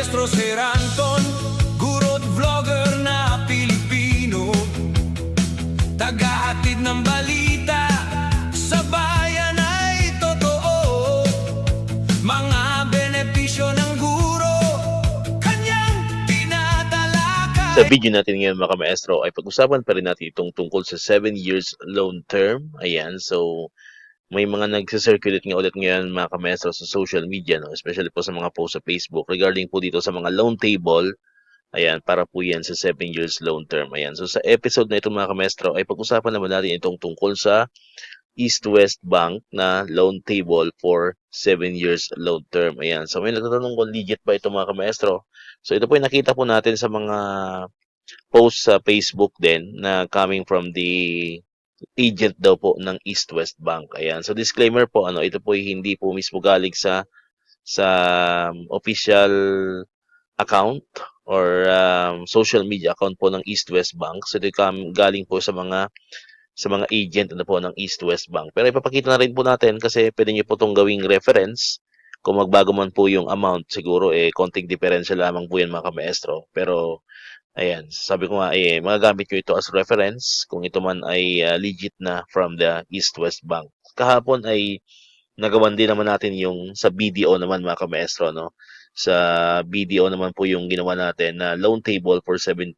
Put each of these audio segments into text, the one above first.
Maestro Sir Anton, guro't vlogger na Pilipino, tagahatid ng balita sa bayan ay totoo. Mga benepisyo ng guro, kanyang tinatalakay. Sa video natin ngayon mga maestro ay pag-usapan pa rin natin itong tungkol sa 7 years loan term. Ayan, so may mga nagsa-circulate nga ulit ngayon mga maestro sa social media, no? Especially po sa mga post sa Facebook regarding po dito sa mga loan table. Ayan, para po yan sa 7 years loan term. Ayan, so sa episode na ito mga maestro ay pag-usapan naman natin itong tungkol sa East West Bank na loan table for 7 years loan term. Ayan, so may nagtatanong kung legit ba ito mga maestro. So ito po yung nakita po natin sa mga post sa Facebook din na coming from the agent daw po ng East West Bank. Ayan, so disclaimer po, ito po hindi po mismo galing sa official account or social media account po ng East West Bank. So ito galing po sa mga agent po ng East West Bank. Pero ipapakita na rin po natin kasi pwede niyo po itong gawing reference. Kung magbago man po yung amount, siguro konting diferensya lamang po yan mga maestro. Pero ayan, sabi ko nga magagamit nyo ito as reference kung ito man ay legit na from the East West Bank. Kahapon ay nagawan din naman natin yung sa BDO naman mga maestro, no? Sa BDO naman po yung ginawa natin na loan table for 7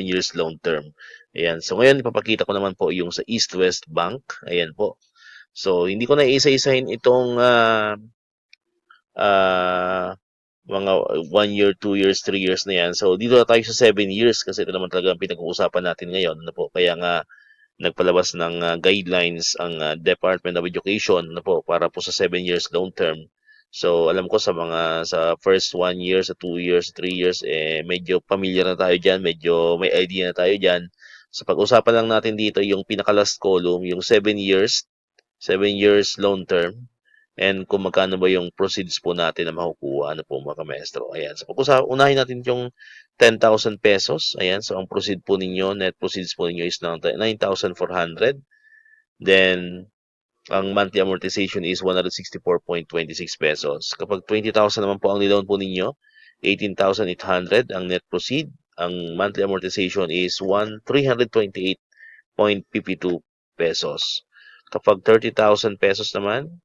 years loan term. Ayan, so ngayon ipapakita ko naman po yung sa East West Bank. Ayan po. So hindi ko na isa-isahin itong mga 1 year, 2 years, 3 years na yan. So, dito na tayo sa 7 years kasi ito naman talaga ang pinag-uusapan natin ngayon. Po? Kaya nga, nagpalabas ng guidelines ang Department of Education para po sa 7 years long term. So, alam ko sa first 1 year, sa 2 years, 3 years, medyo familiar na tayo dyan, medyo may idea na tayo dyan. So, pag-usapan lang natin dito yung pinaka-last column, yung 7 years long term. And kung magkano ba yung proceeds po natin na makukuha, mga maestro. Ayan. So, unahin natin yung 10,000 pesos. Ayan. So, ang proceed po ninyo, net proceeds po ninyo is 9,400. Then, ang monthly amortization is 164.26 pesos. Kapag 20,000 naman po ang niloan po ninyo, 18,800 ang net proceed. Ang monthly amortization is 328.52 pesos. Kapag 30,000 pesos naman,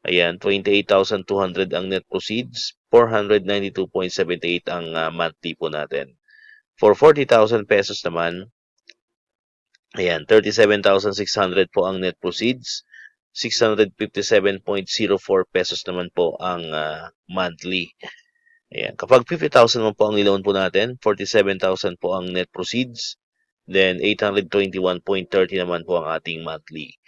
ayan, 28,200 ang net proceeds, 492.78 ang monthly po natin. For 40,000 pesos naman, ayan, 37,600 po ang net proceeds, 657.04 pesos naman po ang monthly. Ayan, kapag 50,000 naman po ang niloan po natin, 47,000 po ang net proceeds, then 821.30 naman po ang ating monthly.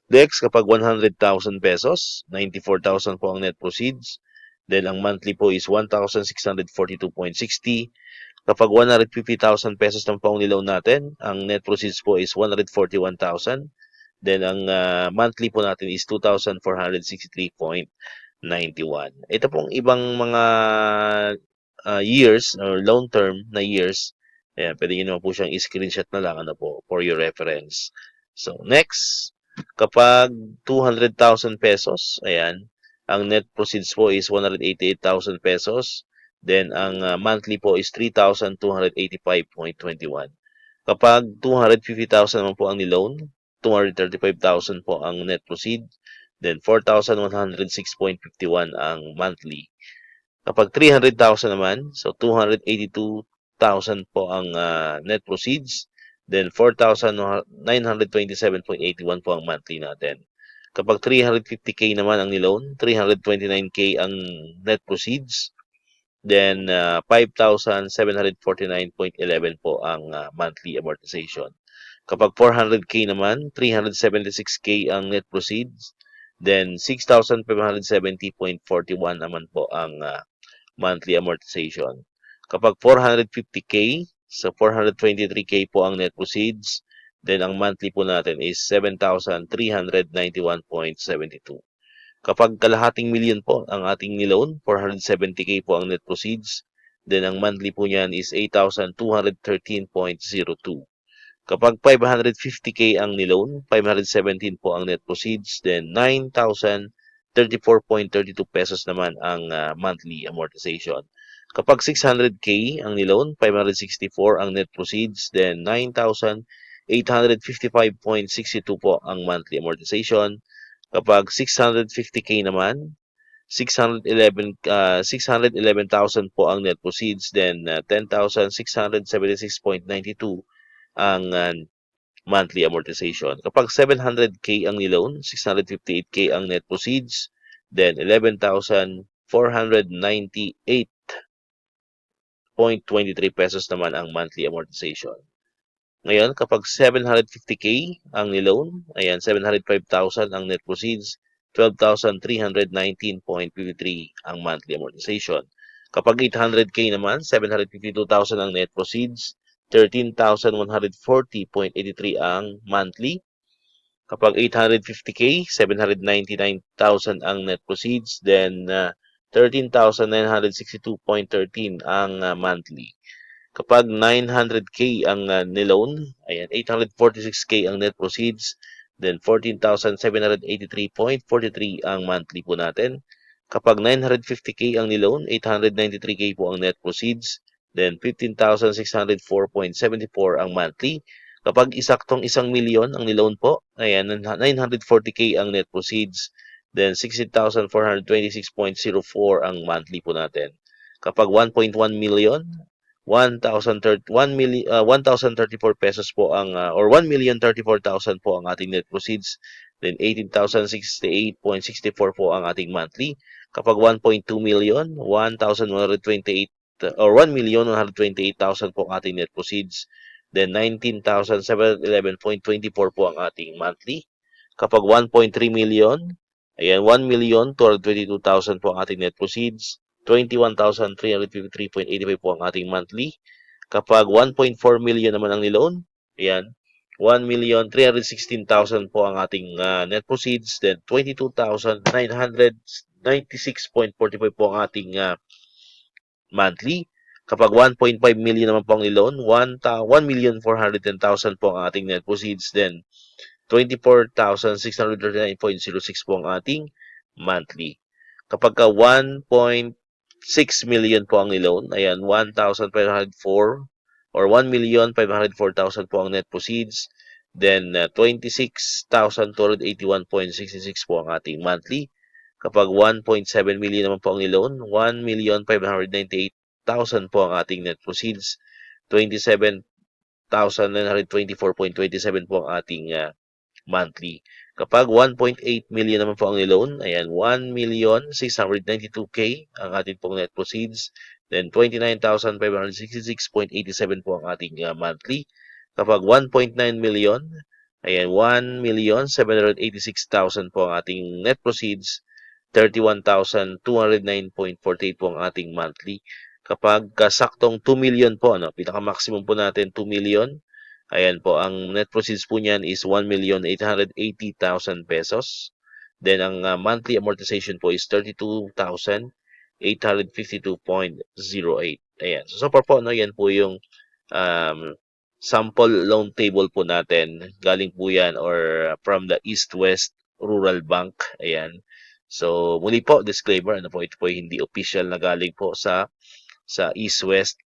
Next, kapag 100,000 pesos, 94,000 po ang net proceeds. Then, ang monthly po is 1,642.60. Kapag 150,000 pesos naman po ang niloan natin, ang net proceeds po is 141,000. Then, ang monthly po natin is 2,463.91. Ito pong ibang mga years or long term na years. Ayan, pwede nyo naman po siyang i-screenshot na lang for your reference. So, next. Kapag 200,000 pesos, ayan, ang net proceeds po is 188,000 pesos. Then, ang monthly po is 3,285.21. Kapag 250,000 naman po ang niloan, 235,000 po ang net proceed. Then, 4,106.51 ang monthly. Kapag 300,000 naman, so 282,000 po ang net proceeds. Then, 4,927.81 po ang monthly natin. Kapag 350K naman ang niloan, 329K ang net proceeds. Then, 5,749.11 po ang monthly amortization. Kapag 400K naman, 376K ang net proceeds. Then, 6,570.41 naman po ang monthly amortization. Kapag 450K, so 423K po ang net proceeds. Then, ang monthly po natin is 7,391.72. Kapag kalahating milyon po ang ating niloan, 470K po ang net proceeds. Then, ang monthly po niyan is 8,213.02. Kapag 550K ang niloan, 517 po ang net proceeds. Then, 34.32 pesos naman ang monthly amortization. Kapag 600K ang niloan, 564 ang net proceeds, then 9,855.62 po ang monthly amortization. Kapag 650K naman, 611,000 po ang net proceeds, then 10,676.92 ang monthly amortization. Kapag 700K ang niloan, 658K ang net proceeds, then 11,498.23 pesos naman ang monthly amortization. Ngayon, kapag 750K ang niloan, ayan, 705,000 ang net proceeds, 12,319.53 ang monthly amortization. Kapag 800K naman, 752,000 ang net proceeds, 13,140.83 ang monthly. Kapag 850K, 799,000 ang net proceeds, then 13,962.13 ang monthly. Kapag 900K ang niloan, ayan, 846K ang net proceeds, then 14,783.43 ang monthly po natin. Kapag 950K ang niloan, 893K po ang net proceeds, then 15,604.74 ang monthly. Kapag isaktong 1,000,000 ang niloan po, ayan, 940K ang net proceeds, then 16,426.04 ang monthly po natin. Kapag 1.1 million, 1,034 pesos po ang or 1,034,000 po ang ating net proceeds, then 18,068.64 po ang ating monthly. Kapag 1.2 million, 1,128 or 1,128,000 po ang ating net proceeds, then 19,711.24 po ang ating monthly. Kapag 1.3 million, ayan, 1,222,000 po ang ating net proceeds, 21,353.85 po ang ating monthly. Kapag 1.4 million naman ang niloan, ayan, 1,316,000 po ang ating net proceeds, then 22,996.45 po ang ating monthly. Kapag 1.5 million naman po ang niloan, 1,410,000 po ang ating net proceeds, then 24,639.06 po ang ating monthly. Kapag 1.6 million po ang niloan, ayan, 1,504 or 1,504,000 po ang net proceeds, then 26,281.66 po ang ating monthly. Kapag 1.7 million naman po ang niloan, 1,598,000 po ang ating net proceeds, 27,924.27 po ang ating monthly. Kapag 1.8 million naman po ang niloan, ayan, 1,692K ang ating pong net proceeds, then 29,566.87 po ang ating monthly. Kapag 1.9 million, ayan, 1,786,000 po ang ating net proceeds, 31,209.48 po ang ating monthly. Kapag kasaktong 2 million po, pinaka-maximum po natin 2 million, ayan po, ang net proceeds po niyan is 1,880,000 pesos. Then, ang monthly amortization po is 32,852.08. Ayan. So far po, yan po yung sample loan table po natin. Galing po yan or from the East West Rural Bank. Ayan. So, muli po, disclaimer, ito po hindi official na galing po sa East West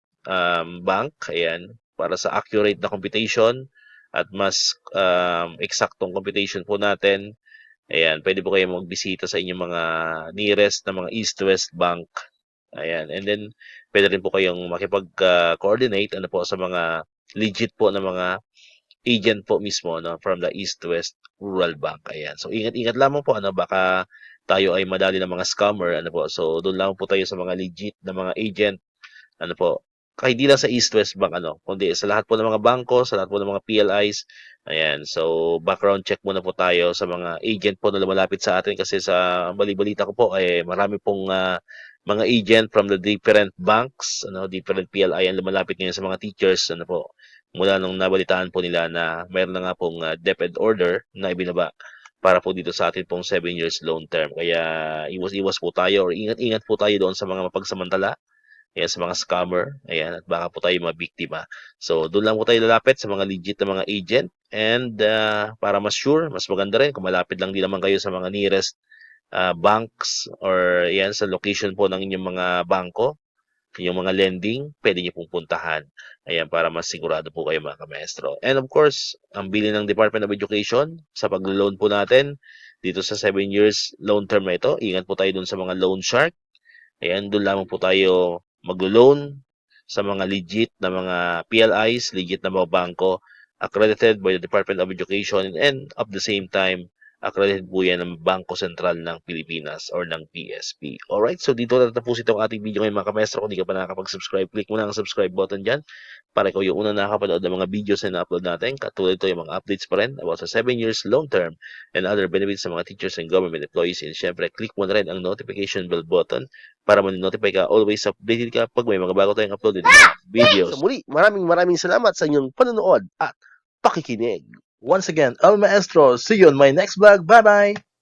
Bank. Ayan. Para sa accurate na computation at mas eksaktong computation po natin, ayan, pwede po kayo magbisita sa inyong mga nearest na mga East-West Bank. Ayan, and then pwede rin po kayong makipag-coordinate po sa mga legit po na mga agent po mismo from the East-West Rural Bank. Ayan, so ingat-ingat lamang po, baka tayo ay madali ng mga scammer, po. So doon lang po tayo sa mga legit na mga agent, po. Kahit di lang sa East West Bank, kundi sa lahat po ng mga bangko, sa lahat po ng mga PLIs. Ayan, so background check muna po tayo sa mga agent po na lumalapit sa atin kasi sa bali-balita ko po ay marami pong mga agent from the different banks, different PLI ang lumalapit ngayon sa mga teachers, po. Mula nung nabalitaan po nila na mayroon na nga pong DepEd order na ibinaba para po dito sa atin pong 7 years loan term. Kaya iwas-iwas po tayo or ingat-ingat po tayo doon sa mga mapagsamantala. Ayan, sa mga scammer. Ayan, at baka po tayo mabiktima. So, doon lang po tayo lalapit sa mga legit na mga agent. And para mas sure, mas maganda rin kung malapit lang din naman kayo sa mga nearest banks or yan sa location po ng inyong mga bangko, yung mga lending, pwede niyo pong puntahan. Ayan, para mas sigurado po kayo mga kamaestro. And of course, ang bili ng Department of Education sa pag-loan po natin dito sa 7 years loan term na ito, ingat po tayo dun sa mga loan shark. Ayan, doon lamang po tayo mag-loan sa mga legit na mga PLIs, legit na mga bangko, accredited by the Department of Education, and at the same time, accredited po yan ng Bangko Sentral ng Pilipinas or ng PSP. Alright, so dito natapos itong ating video ngayon mga kamestro. Kung di ka pa nakakapag-subscribe, click mo na ang subscribe button dyan para ikaw yung unang nakakapanood ng mga videos na na-upload natin. Katulad ito yung mga updates pa rin about sa 7 years long term and other benefits sa mga teachers and government employees. And syempre, click mo na rin ang notification bell button para ma-notify ka, always updated ka pag may mga bago tayong uploaded na videos. Sa muli, maraming salamat sa inyong panonood at pakikinig. Once again, El Maestro, see you on my next vlog. Bye-bye!